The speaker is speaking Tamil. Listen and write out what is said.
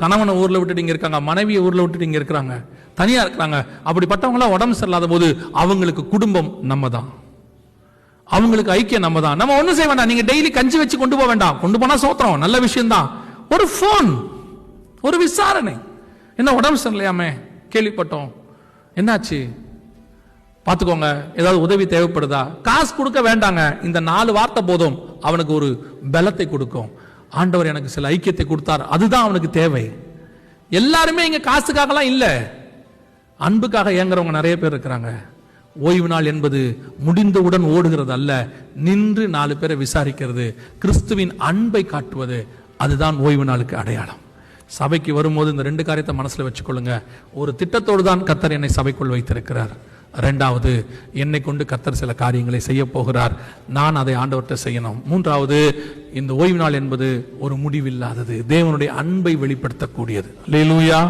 கணவனை ஊர்ல விட்டுட்டு இங்க இருக்காங்க, மனைவியை ஊர்ல விட்டுட்டு இங்க இருக்கிறாங்க, தனியா இருக்கிறாங்க. அப்படிப்பட்டவங்களாம் உடம்பு சரியில்லாத போது அவங்களுக்கு குடும்பம் நம்ம தான், அவங்களுக்கு ஐக்கியம் நம்ம தான். நம்ம ஒண்ணும் செய்ய வேண்டாம். நீங்க டெய்லி கஞ்சி வச்சு கொண்டு போக வேண்டாம். கொண்டு போனா சோத்திரம், நல்ல விஷயம் தான். ஒரு போன், ஒரு விசாரணை, என்ன உடம்பு சரியில்லையாமே, கேள்விப்பட்டோம், என்னாச்சு பாத்துக்கோங்க, ஏதாவது உதவி தேவைப்படுதா? காசு கொடுக்க வேண்டாங்க, இந்த 4 வார்த்தை போதும் அவனுக்கு ஒரு பலத்தை கொடுக்கும். ஆண்டவர் எனக்கு சில ஐக்கியத்தை கொடுத்தார், அதுதான் அவனுக்கு தேவை. எல்லாருமே இங்க காசுக்காகலாம் இல்ல, அன்புக்காக ஏங்குறவங்க நிறைய பேர் இருக்கிறாங்க. ஓய்வு நாள் என்பது முடிந்தவுடன் ஓடுகிறது அல்ல, நின்று 4 பேரை விசாரிக்கிறது, கிறிஸ்துவின் அன்பை காட்டுவது, அதுதான் ஓய்வு நாளுக்கு அடையாளம். சபைக்கு வரும்போது இந்த 2 காரியத்தை மனசுல வச்சுக்கொள்ளுங்க. ஒரு திட்டத்தோடு தான் கர்த்தர் என்னை சபைக்குள் வைத்திருக்கிறார். 2வது, என்னை கொண்டு கர்த்தர் சில காரியங்களை செய்ய போகிறார், நான் அதை ஆண்டவர்கிட்ட செய்யணும். 3வது, இந்த ஓய்வு நாள் என்பது ஒரு முடிவில்லாதது, தேவனுடைய அன்பை வெளிப்படுத்தக்கூடியது. அல்லேலூயா.